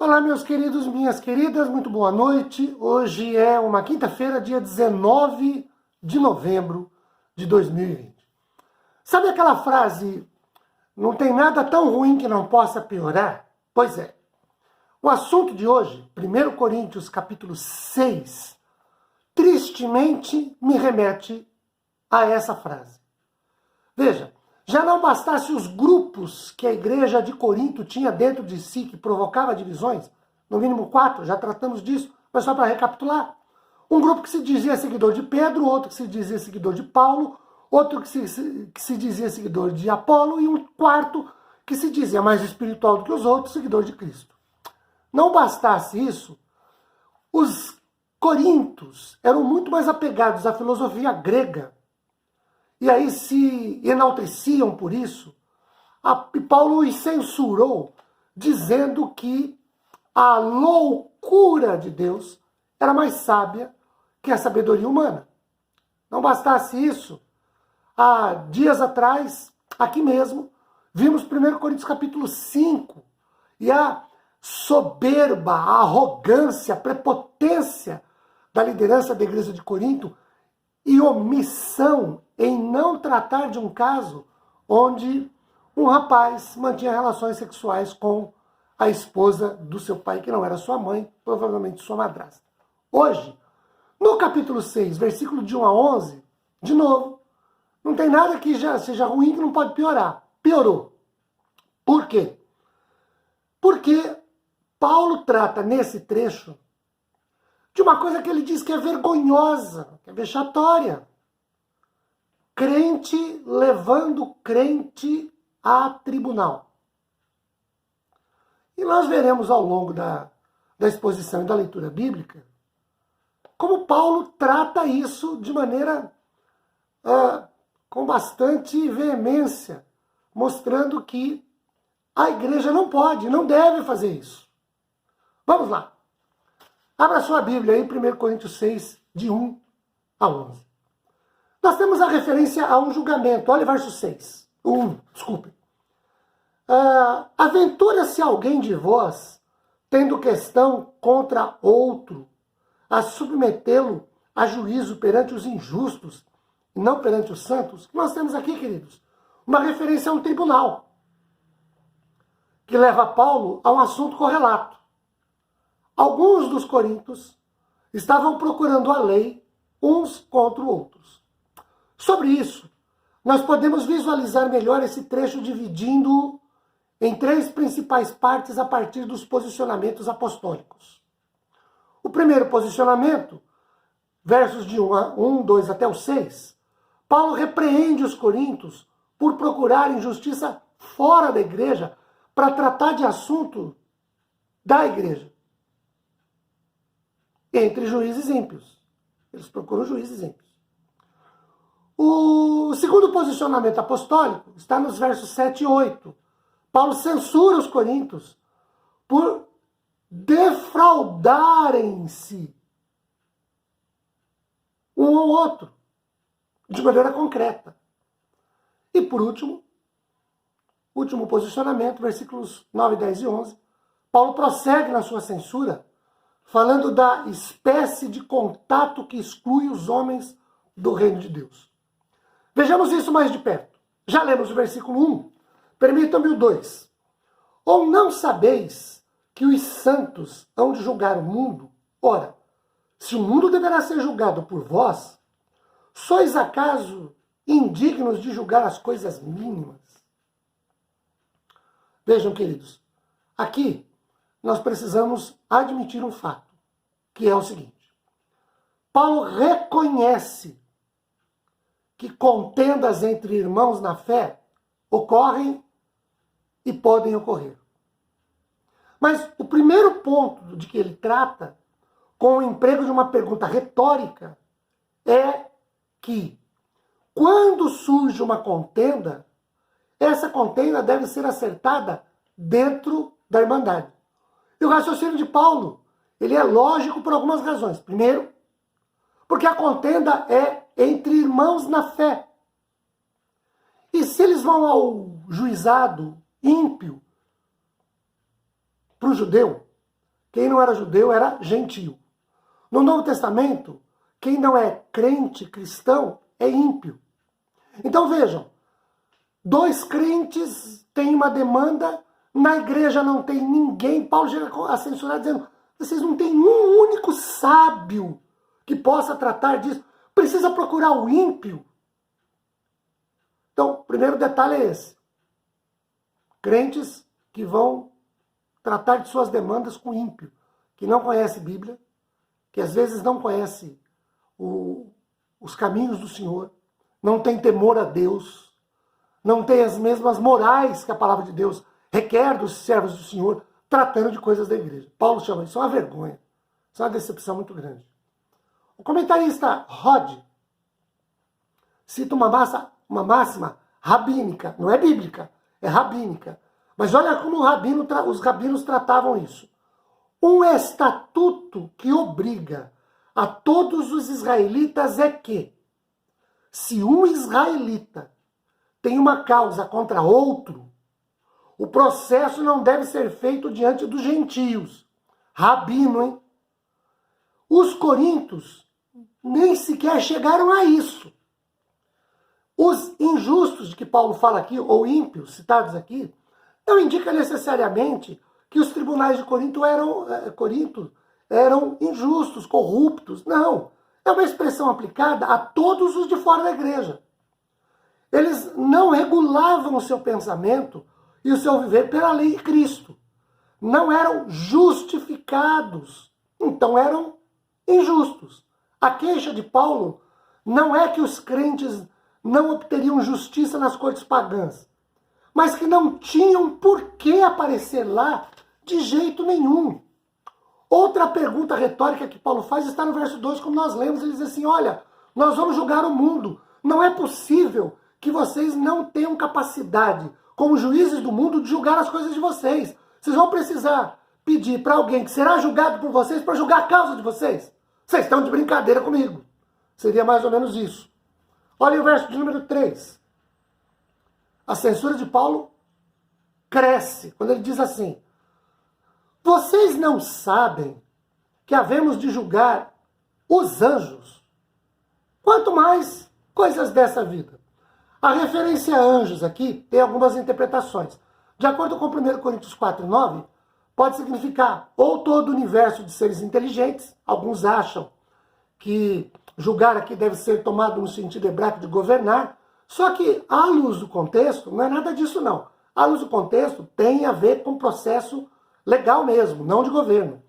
Olá, meus queridos, minhas queridas, muito boa noite. Hoje é uma quinta-feira, dia 19 de novembro de 2020. Sabe aquela frase, não tem nada tão ruim que não possa piorar? Pois é. O assunto de hoje, 1 Coríntios capítulo 6, tristemente me remete a essa frase. Veja, já não bastasse os grupos que a igreja de Corinto tinha dentro de si, que provocava divisões, no mínimo 4, já tratamos disso, mas só para recapitular. Um grupo que se dizia seguidor de Pedro, outro que se dizia seguidor de Paulo, outro que se dizia seguidor de Apolo, e um quarto que se dizia mais espiritual do que os outros, seguidor de Cristo. Não bastasse isso, os coríntios eram muito mais apegados à filosofia grega, e aí se enalteciam por isso. E Paulo os censurou, dizendo que a loucura de Deus era mais sábia que a sabedoria humana. Não bastasse isso, há dias atrás, aqui mesmo, vimos 1 Coríntios capítulo 5, e a soberba, a arrogância, a prepotência da liderança da igreja de Corinto e omissão em não tratar de um caso onde um rapaz mantinha relações sexuais com a esposa do seu pai, que não era sua mãe, provavelmente sua madrasta. Hoje, no capítulo 6, versículo de 1 a 11, de novo, não tem nada que já seja ruim que não pode piorar. Piorou. Por quê? Porque Paulo trata nesse trecho de uma coisa que ele diz que é vergonhosa, que é vexatória. Crente levando crente a tribunal. E nós veremos ao longo da exposição e da leitura bíblica como Paulo trata isso de maneira com bastante veemência, mostrando que a igreja não pode, não deve fazer isso. Vamos lá. Abra sua Bíblia aí, 1 Coríntios 6, de 1 a 11. Nós temos a referência a um julgamento. Olha o verso 6. 1, desculpe. Aventura-se alguém de vós, tendo questão contra outro, a submetê-lo a juízo perante os injustos, e não perante os santos? Nós temos aqui, queridos, uma referência a um tribunal, que leva Paulo a um assunto correlato. Alguns dos coríntios estavam procurando a lei uns contra outros. Sobre isso, nós podemos visualizar melhor esse trecho dividindo-o em 3 principais partes a partir dos posicionamentos apostólicos. O primeiro posicionamento, versos de 1, 2 até o 6, Paulo repreende os coríntios por procurarem justiça fora da igreja para tratar de assunto da igreja. Entre juízes ímpios. Eles procuram juízes ímpios. O segundo posicionamento apostólico está nos versos 7 e 8. Paulo censura os coríntios por defraudarem-se um ao outro, de maneira concreta. E por último posicionamento, versículos 9, 10 e 11, Paulo prossegue na sua censura, falando da espécie de contato que exclui os homens do reino de Deus. Vejamos isso mais de perto. Já lemos o versículo 1. Permitam-me o 2. Ou não sabeis que os santos hão de julgar o mundo? Ora, se o mundo deverá ser julgado por vós, sois acaso indignos de julgar as coisas mínimas? Vejam, queridos, aqui nós precisamos admitir um fato, que é o seguinte. Paulo reconhece que contendas entre irmãos na fé ocorrem e podem ocorrer. Mas o primeiro ponto de que ele trata, com o emprego de uma pergunta retórica, é que, quando surge uma contenda, essa contenda deve ser acertada dentro da Irmandade. E o raciocínio de Paulo, ele é lógico por algumas razões. Primeiro, porque a contenda é entre irmãos na fé. E se eles vão ao juizado ímpio, para o judeu, quem não era judeu era gentio. No Novo Testamento, quem não é crente cristão é ímpio. Então vejam, dois crentes têm uma demanda, na igreja não tem ninguém. Paulo chega a censurar dizendo, vocês não têm um único sábio que possa tratar disso. Precisa procurar o ímpio. Então, o primeiro detalhe é esse. Crentes que vão tratar de suas demandas com ímpio, que não conhece Bíblia, que às vezes não conhece os caminhos do Senhor, não tem temor a Deus, não tem as mesmas morais que a palavra de Deus requer dos servos do Senhor, tratando de coisas da igreja. Paulo chama isso uma vergonha, isso é uma decepção muito grande. O comentarista Rod cita uma máxima rabínica, não é bíblica, é rabínica. Mas olha como os rabinos tratavam isso. Um estatuto que obriga a todos os israelitas é que, se um israelita tem uma causa contra outro, o processo não deve ser feito diante dos gentios. Rabino, hein? Os coríntios nem sequer chegaram a isso. Os injustos de que Paulo fala aqui, ou ímpios, citados aqui, não indica necessariamente que os tribunais de Corinto eram injustos, corruptos. Não. É uma expressão aplicada a todos os de fora da igreja. Eles não regulavam o seu pensamento e o seu viver pela lei de Cristo. Não eram justificados. Então eram injustos. A queixa de Paulo não é que os crentes não obteriam justiça nas cortes pagãs, mas que não tinham por que aparecer lá de jeito nenhum. Outra pergunta retórica que Paulo faz está no verso 2, como nós lemos. Ele diz assim, olha, nós vamos julgar o mundo. Não é possível que vocês não tenham capacidade, como juízes do mundo, de julgar as coisas de vocês. Vocês vão precisar pedir para alguém que será julgado por vocês para julgar a causa de vocês. Vocês estão de brincadeira comigo. Seria mais ou menos isso. Olha o verso de número 3. A censura de Paulo cresce quando ele diz assim, vocês não sabem que havemos de julgar os anjos, quanto mais coisas dessa vida. A referência a anjos aqui tem algumas interpretações. De acordo com 1 Coríntios 4:9, pode significar ou todo o universo de seres inteligentes. Alguns acham que julgar aqui deve ser tomado no sentido hebraico de governar. Só que, à luz do contexto, não é nada disso não. À luz do contexto, tem a ver com processo legal mesmo, não de governo.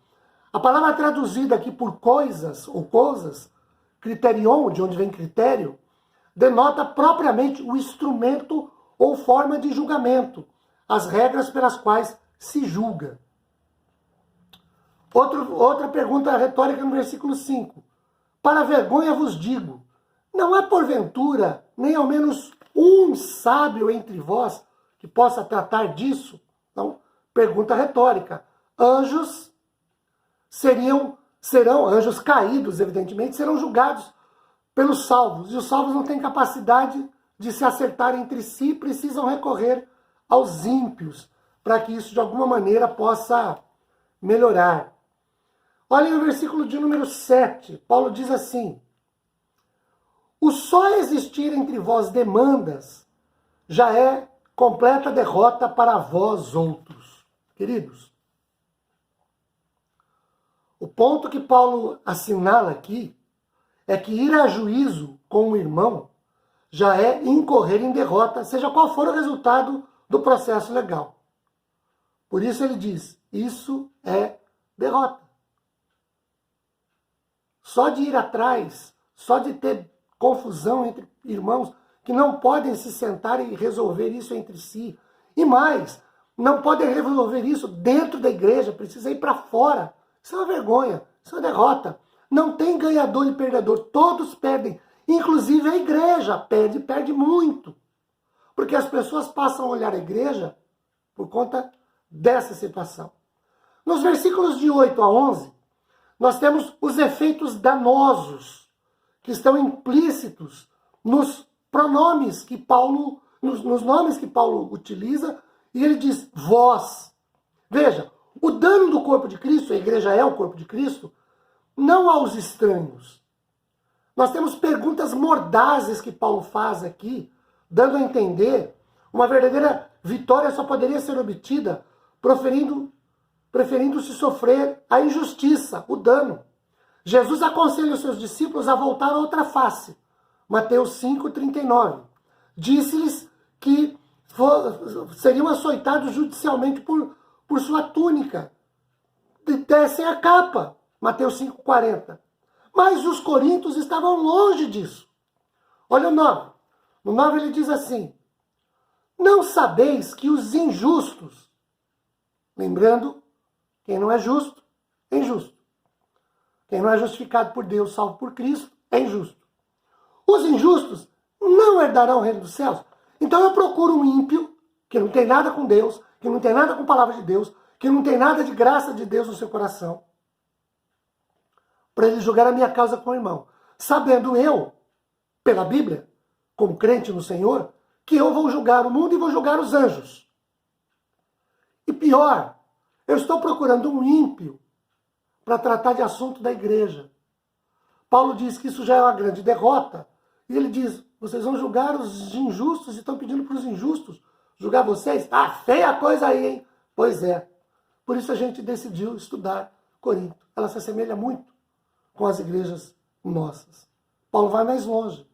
A palavra traduzida aqui por coisas ou coisas, criterion, de onde vem critério, denota propriamente o instrumento ou forma de julgamento, as regras pelas quais se julga. Outra pergunta retórica no versículo 5. Para vergonha vos digo, não há porventura nem ao menos um sábio entre vós que possa tratar disso? Então, pergunta retórica. Anjos serão anjos caídos, evidentemente, serão julgados pelos salvos. E os salvos não têm capacidade de se acertar entre si, precisam recorrer aos ímpios, para que isso de alguma maneira possa melhorar. Olhem o versículo de número 7. Paulo diz assim, o só existir entre vós demandas já é completa derrota para vós outros. Queridos, o ponto que Paulo assinala aqui é que ir a juízo com um irmão já é incorrer em derrota, seja qual for o resultado do processo legal. Por isso ele diz, isso é derrota. Só de ir atrás, só de ter confusão entre irmãos que não podem se sentar e resolver isso entre si. E mais, não podem resolver isso dentro da igreja, precisa ir para fora. Isso é uma vergonha, isso é uma derrota. Não tem ganhador e perdedor, todos perdem. Inclusive a igreja perde muito. Porque as pessoas passam a olhar a igreja por conta dessa situação. Nos versículos de 8 a 11, nós temos os efeitos danosos que estão implícitos nos pronomes que Paulo, nos nomes que Paulo utiliza, e ele diz vós. Veja, O dano do corpo de Cristo, a igreja é o corpo de Cristo, não aos estranhos. Nós temos perguntas mordazes que Paulo faz aqui, dando a entender uma verdadeira vitória só poderia ser obtida preferindo-se sofrer a injustiça, o dano. Jesus aconselha os seus discípulos a voltar a outra face. Mateus 5,39. Disse-lhes que seriam açoitados judicialmente por sua túnica. Dessem a capa. Mateus 5,40. Mas os coríntios estavam longe disso. Olha o 9. No 9 ele diz assim: não sabeis que os injustos, lembrando, quem não é justo, é injusto. Quem não é justificado por Deus, salvo por Cristo, é injusto. Os injustos não herdarão o reino dos céus. Então eu procuro um ímpio, que não tem nada com Deus, que não tem nada com a palavra de Deus, que não tem nada de graça de Deus no seu coração, para ele julgar a minha causa com o irmão. Sabendo eu, pela Bíblia, como crente no Senhor, que eu vou julgar o mundo e vou julgar os anjos. E pior, eu estou procurando um ímpio para tratar de assunto da igreja. Paulo diz que isso já é uma grande derrota. E ele diz, vocês vão julgar os injustos e estão pedindo para os injustos julgar vocês? Ah, feia a coisa aí, hein? Pois é. Por isso a gente decidiu estudar Corinto. Ela se assemelha muito com as igrejas nossas. Paulo vai mais longe.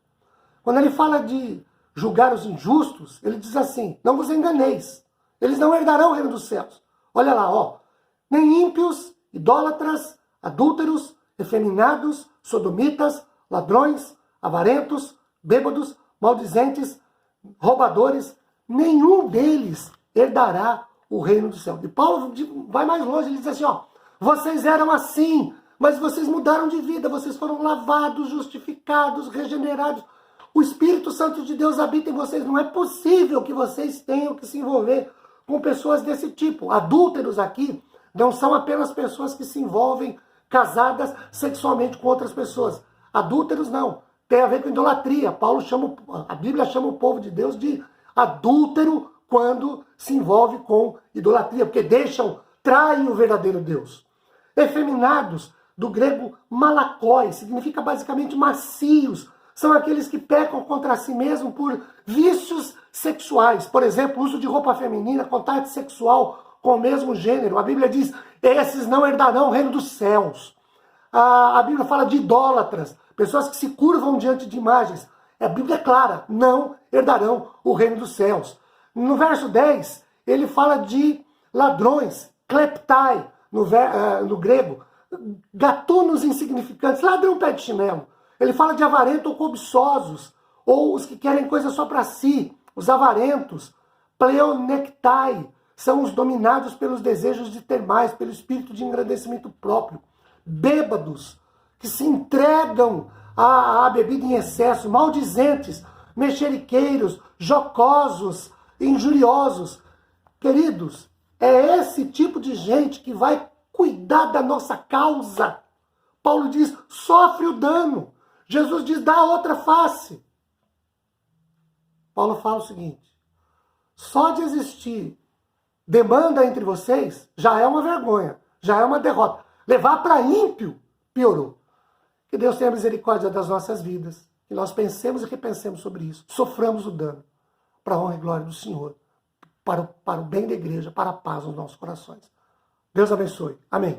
Quando ele fala de julgar os injustos, ele diz assim, não vos enganeis, eles não herdarão o reino dos céus. Olha lá, ó, nem ímpios, idólatras, adúlteros, efeminados, sodomitas, ladrões, avarentos, bêbados, maldizentes, roubadores, nenhum deles herdará o reino do céu. E Paulo vai mais longe, ele diz assim, ó, vocês eram assim, mas vocês mudaram de vida, vocês foram lavados, justificados, regenerados. O Espírito Santo de Deus habita em vocês. Não é possível que vocês tenham que se envolver com pessoas desse tipo. Adúlteros aqui não são apenas pessoas que se envolvem casadas sexualmente com outras pessoas. Adúlteros não. Tem a ver com idolatria. A Bíblia chama o povo de Deus de adúltero quando se envolve com idolatria, porque traem o verdadeiro Deus. Efeminados, do grego malakoi, significa basicamente macios. São aqueles que pecam contra si mesmo por vícios sexuais. Por exemplo, uso de roupa feminina, contato sexual com o mesmo gênero. A Bíblia diz, esses não herdarão o reino dos céus. A Bíblia fala de idólatras, pessoas que se curvam diante de imagens. A Bíblia é clara, não herdarão o reino dos céus. No verso 10, ele fala de ladrões, kleptai, no grego, gatunos insignificantes, ladrão pé de chinelo. Ele fala de avarento ou cobiçosos, ou os que querem coisa só para si, os avarentos. Pleonectai, são os dominados pelos desejos de ter mais, pelo espírito de engrandecimento próprio. Bêbados, que se entregam à bebida em excesso, maldizentes, mexeriqueiros, jocosos, injuriosos. Queridos, é esse tipo de gente que vai cuidar da nossa causa. Paulo diz, sofre o dano. Jesus diz, dá a outra face. Paulo fala o seguinte, só de existir demanda entre vocês já é uma vergonha, já é uma derrota. Levar para ímpio, piorou. Que Deus tenha misericórdia das nossas vidas, que nós pensemos e repensemos sobre isso, soframos o dano, para a honra e glória do Senhor, para o bem da igreja, para a paz nos nossos corações. Deus abençoe. Amém.